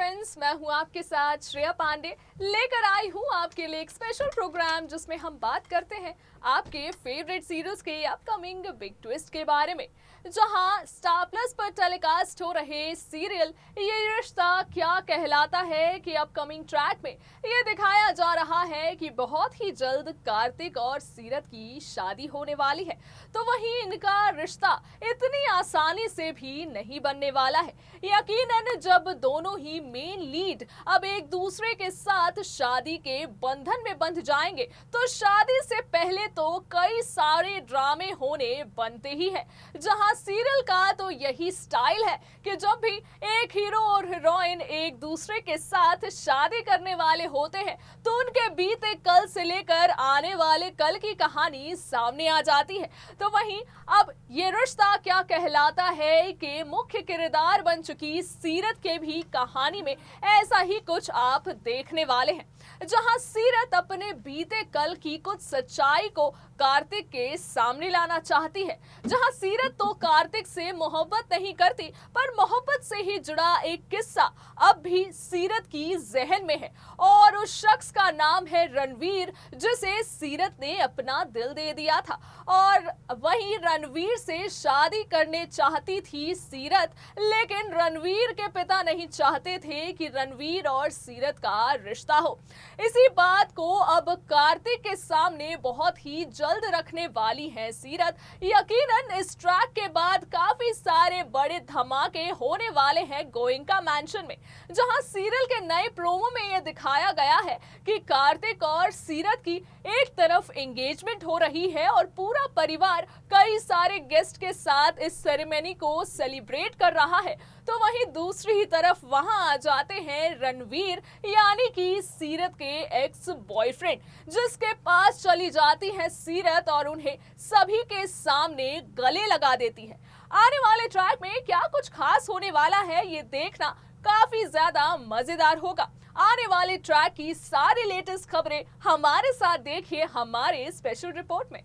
Friends, मैं हूं आपके साथ श्रेया पांडे। लेकर आई हूं आपके लिए एक स्पेशल प्रोग्राम जिसमें हम बात करते हैं आपके फेवरेट सीरियल्स के अपकमिंग बिग ट्विस्ट के बारे में। जहां स्टार प्लस पर टेलीकास्ट हो रहे सीरियल ये रिश्ता क्या कहलाता है कि अपकमिंग ट्रैक में ये दिखाया जा रहा है कि बहुत ही जल्द कार्तिक और सीरत की शादी होने वाली है। तो वहीं इनका रिश्ता इतनी आसानी से भी नहीं बनने वाला है। यकीनन जब दोनों ही मेन लीड अब एक दूसरे के साथ शादी के बंधन में बंध जाएंगे तो शादी से पहले तो कई सारे ड्रामे होने बनते ही हैं। जहां सीरियल का तो यही स्टाइल है कि जब भी एक हीरो और हीरोइन एक दूसरे के साथ शादी करने वाले होते हैं तो उनके बीते कल से लेकर आने वाले कल की कहानी सामने आ जाती है। तो वहीं अब ये रिश्ता क्या कहलाता है कि मुख्य किरदार बन चुकी सीरत के भी कहानी में ऐसा ही कुछ आप देखने वाले हैं। जहां सीरत अपने बीते कल की कुछ सच्चाई को कार्तिक के सामने लाना चाहती है। जहां सीरत तो कार्तिक से मोहब्बत नहीं करती पर मोहब्बत से ही जुड़ा एक किस्सा अब भी सीरत की जहन में है और उस शख्स का नाम है रणवीर, जिसे सीरत ने अपना दिल दे दिया था। और वहीं रणवीर से शादी करने चाहती थी सीरत, लेकिन रणवीर के पिता नहीं चाहते थे कि रणवीर और सीरत का रिश्ता हो। इसी बात को अब कार्तिक के सामने बहुत ही जल्द रखने वाली है सीरत। यकीनन इस ट्रैक के बाद काफी सारे बड़े धमाके होने वाले हैं गोयनका मैंशन में। जहां सीरियल के नए प्रोमो में यह दिखाया गया है कि कार्तिक और सीरत की एक तरफ एंगेजमेंट हो रही है और पूरा परिवार कई सारे गेस्ट के साथ इस सेरेमनी को सेलिब्रेट कर रहा है, तो वहीं दूसरी ही तरफ वहां आ जाते हैं रणवीर यानी कि सीरत के एक्स बॉयफ्रेंड, जिसके पास चली जाती है सीरत और उन्हें सभी के सामने गले लगा देती है। आने वाले ट्रैक में क्या कुछ खास होने वाला है ये देखना काफी ज्यादा मजेदार होगा। आने वाले ट्रैक की सारी लेटेस्ट खबरें हमारे साथ देखिए हमारे स्पेशल रिपोर्ट में।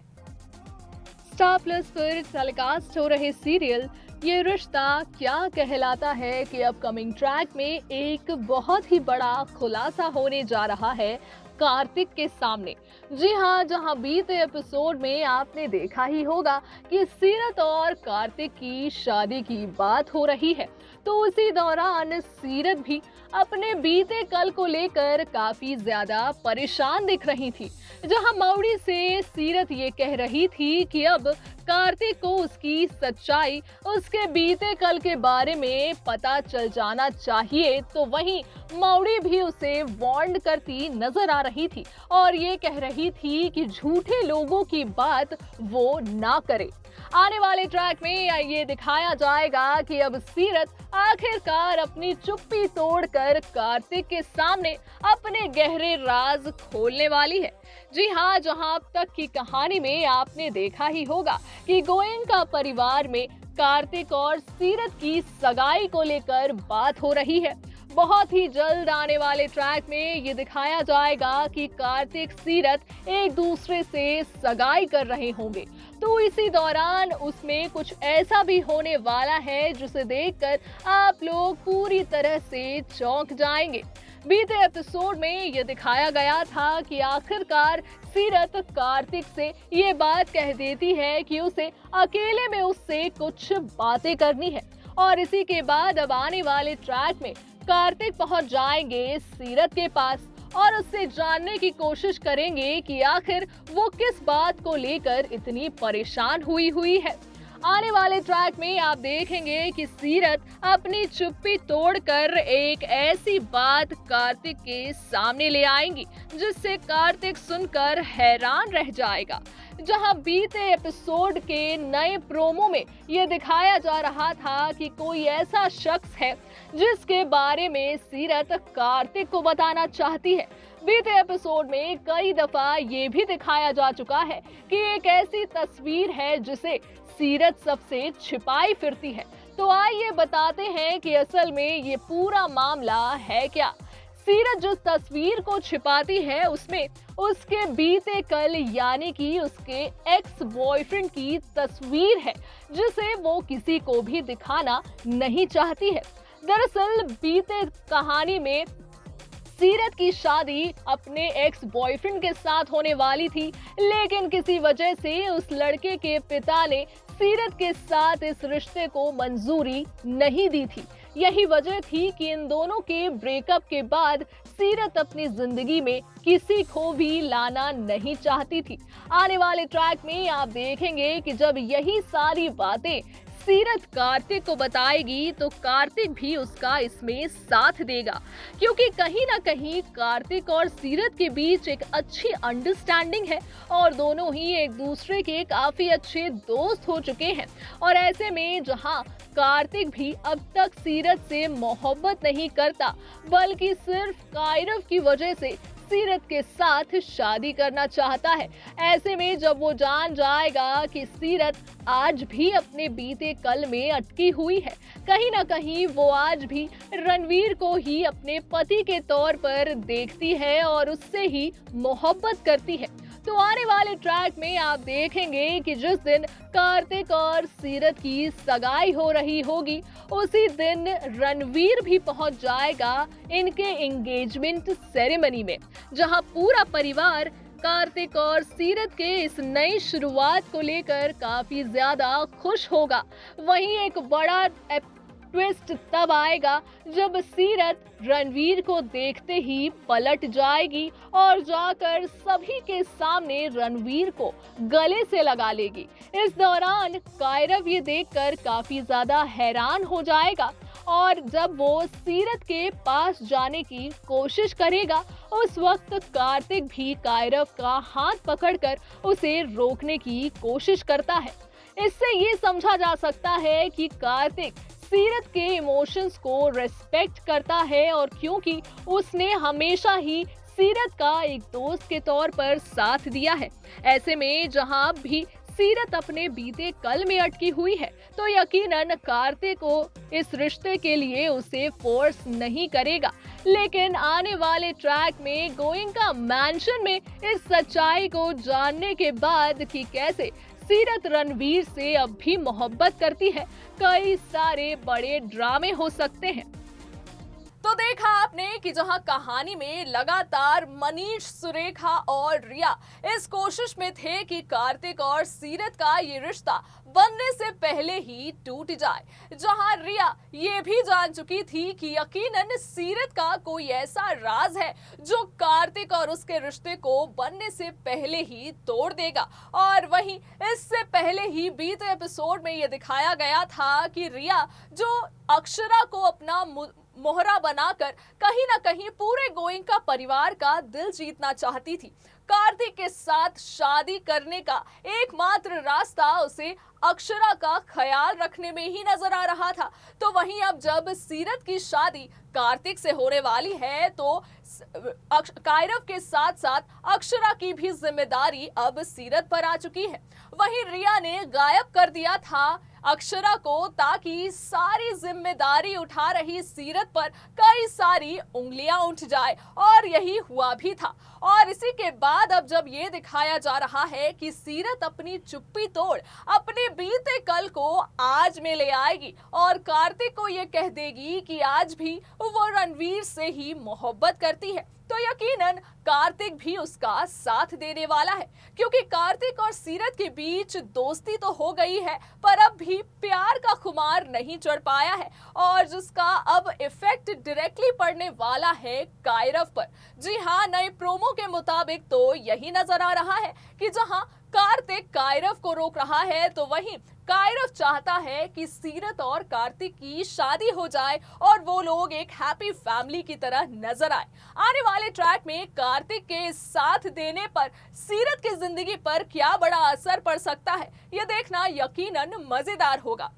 स्टार प्लस पर टेलीकास्ट हो रहे सीरियल ये रिश्ता क्या कहलाता है कि अपकमिंग ट्रैक में एक बहुत ही बड़ा खुलासा होने जा रहा है कार्तिक के सामने। जी हाँ, जहां बीते एपिसोड में आपने देखा ही होगा कि सीरत और कार्तिक की शादी की बात हो रही है, तो उसी दौरान सीरत भी अपने बीते कल को लेकर काफी ज्यादा परेशान दिख रही थी। जहां मौड़ी से सीरत ये कह रही थी कि अब कार्तिक को उसकी सच्चाई, उसके बीते कल के बारे में पता चल जाना चाहिए, तो वहीं मौड़ी भी उसे वार्न करती नजर आ रही थी और ये कह रही थी कि झूठे लोगों की बात वो ना करे। आने वाले ट्रैक में ये दिखाया जाएगा कि अब सीरत आखिरकार अपनी चुप्पी तोड़कर कार्तिक के सामने अपने गहरे राज खोलने वाली है। जी हाँ, जहां अब तक की कहानी में आपने देखा ही होगा कि गोयनका परिवार में कार्तिक और सीरत की सगाई को लेकर बात हो रही है। बहुत ही जल्द आने वाले ट्रैक में ये दिखाया जाएगा कि कार्तिक सीरत एक दूसरे से सगाई कर रहे होंगे, तो इसी दौरान उसमें कुछ ऐसा भी होने वाला है जिसे देखकर आप लोग पूरी तरह से चौंक जाएंगे। बीते एपिसोड में ये दिखाया गया था कि आखिरकार सीरत कार्तिक से ये बात कह देती है कि उसे अकेले में उससे कुछ बातें करनी है और इसी के बाद अब आने वाले ट्रैक में कार्तिक पहुंच जाएंगे सीरत के पास और उससे जानने की कोशिश करेंगे कि आखिर वो किस बात को लेकर इतनी परेशान हुई है। आने वाले ट्रैक में आप देखेंगे कि सीरत अपनी चुप्पी तोड़कर एक ऐसी बात कार्तिक के सामने ले आएंगी जिससे कार्तिक सुनकर हैरान रह जाएगा। जहां बीते एपिसोड के नए प्रोमो में यह दिखाया जा रहा था कि कोई ऐसा शख्स है जिसके बारे में सीरत कार्तिक को बताना चाहती है। बीते एपिसोड में कई दफा ये भी दिखाया जा चुका है कि एक ऐसी तस्वीर है जिसे सीरत सबसे छिपाई फिरती है। तो आइए बताते हैं कि असल में ये पूरा मामला है क्या। सीरत जिस तस्वीर को छिपाती है उसमें उसके बीते कल यानी कि उसके एक्स बॉयफ्रेंड की तस्वीर है जिसे वो किसी को भी दिखाना नहीं चाहती है। दरअसल बीते कहानी में सीरत की शादी अपने एक्स बॉयफ्रेंड के साथ होने वाली थी, लेकिन किसी वजह से उस लड़के के पिता ने सीरत के साथ इस रिश्ते को मंजूरी नहीं दी थी। यही वजह थी कि इन दोनों के ब्रेकअप के बाद सीरत अपनी जिंदगी में किसी को भी लाना नहीं चाहती थी। आने वाले ट्रैक में आप देखेंगे कि जब यही सारी बातें सीरत कार्तिक को बताएगी तो कार्तिक भी उसका इसमें साथ देगा, क्योंकि कहीं ना कहीं कार्तिक और सीरत के बीच एक अच्छी अंडरस्टैंडिंग है और दोनों ही एक दूसरे के काफी अच्छे दोस्त हो चुके हैं। और ऐसे में जहां कार्तिक भी अब तक सीरत से मोहब्बत नहीं करता, बल्कि सिर्फ कायरव की वजह से सीरत के साथ शादी करना चाहता है, ऐसे में जब वो जान जाएगा कि सीरत आज भी अपने बीते कल में अटकी हुई है, कहीं ना कहीं वो आज भी रणवीर को ही अपने पति के तौर पर देखती है और उससे ही मोहब्बत करती है, तो आने वाले ट्रैक में आप देखेंगे कि जिस दिन कार्तिक और सीरत की सगाई हो रही होगी, उसी दिन रणवीर भी पहुंच जाएगा इनके एंगेजमेंट सेरेमनी में, जहां पूरा परिवार कार्तिक और सीरत के इस नई शुरुआत को लेकर काफी ज्यादा खुश होगा। वहीं एक बड़ा ट्विस्ट तब आएगा जब सीरत रणवीर को देखते ही पलट जाएगी और जाकर सभी के सामने रणवीर को गले से लगा लेगी। इस दौरान कायरव ये देखकर काफी ज्यादा हैरान हो जाएगा और जब वो सीरत के पास जाने की कोशिश करेगा, उस वक्त कार्तिक भी कायरव का हाथ पकड़कर उसे रोकने की कोशिश करता है। इससे ये समझा जा सकता है कि कार्तिक सीरत के इमोशंस को रिस्पेक्ट करता है और क्योंकि उसने हमेशा ही सीरत का एक दोस्त के तौर पर साथ दिया है, ऐसे में जहां भी सीरत अपने बीते कल में अटकी हुई है, तो यकीनन कार्तिक को इस रिश्ते के लिए उसे फोर्स नहीं करेगा। लेकिन आने वाले ट्रैक में गोयनका मैंशन में इस सच्चाई को जानने के बाद कि कैसे सीरत रणवीर से अब भी मोहब्बत करती है, कई सारे बड़े ड्रामे हो सकते हैं। तो देखा आपने कि जहां कहानी में लगातार मनीष, सुरेखा और रिया इस कोशिश में थे कि कार्तिक और सीरत का ये रिश्ता बनने से पहले ही टूट जाए, जहां रिया ये भी जान चुकी थी कि यकीनन सीरत का कोई ऐसा राज है जो कार्तिक और उसके रिश्ते को बनने से पहले ही तोड़ देगा। और वहीं इससे पहले ही बीते एपिसोड में ये दिखाया गया था कि रिया जो अक्षरा को अपना मोहरा बनाकर कहीं ना कहीं पूरे गोयनका परिवार का दिल जीतना चाहती थी, कार्तिक के साथ शादी करने का एकमात्र रास्ता उसे अक्षरा का ख्याल रखने में ही नजर आ रहा था। तो वहीं अब जब सीरत की शादी कार्तिक से होने वाली है, तो कायरव के साथ साथ अक्षरा की भी जिम्मेदारी अब सीरत पर आ चुकी है। वहीं रिया ने गायब कर दिया था अक्षरा को, ताकि सारी जिम्मेदारी उठा रही सीरत पर कई सारी उंगलियां उठ जाए, और यही हुआ भी था। और इसी के बाद अब जब ये दिखाया जा रहा है कि सीरत अपनी चुप्पी तोड़ अपने बीते कल को आज में ले आएगी और कार्तिक को ये कह देगी कि आज भी वो रणवीर से ही मोहब्बत करती है, तो यकीनन कार्तिक भी उसका साथ देने वाला है, क्योंकि कार्तिक और सीरत के बीच दोस्ती तो हो गई है, पर अब भी प्यार का खुमार नहीं चढ़ पाया है, और जिसका अब इफेक्ट डायरेक्टली पड़ने वाला है कायरव पर। जी हाँ, नए प्रोमो के मुताबिक तो यही नजर आ रहा है कि जहां कार्तिक कायरव को रोक रहा है, तो वहीं कायरव चाहता है कि सीरत और कार्तिक की शादी हो जाए और वो लोग एक हैप्पी फैमिली की तरह नजर आए। आने वाले ट्रैक में कार्तिक के साथ देने पर सीरत की जिंदगी पर क्या बड़ा असर पड़ सकता है, ये देखना यकीनन मजेदार होगा।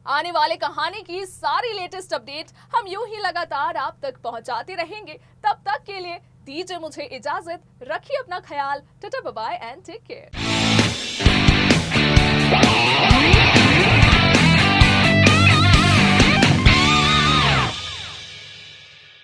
आने वाले कहानी की सारी लेटेस्ट अपडेट हम यूं ही लगातार आप तक पहुंचाते रहेंगे। तब तक के लिए दीजिए मुझे इजाजत, रखिए अपना ख्याल, tata bye bye and take care.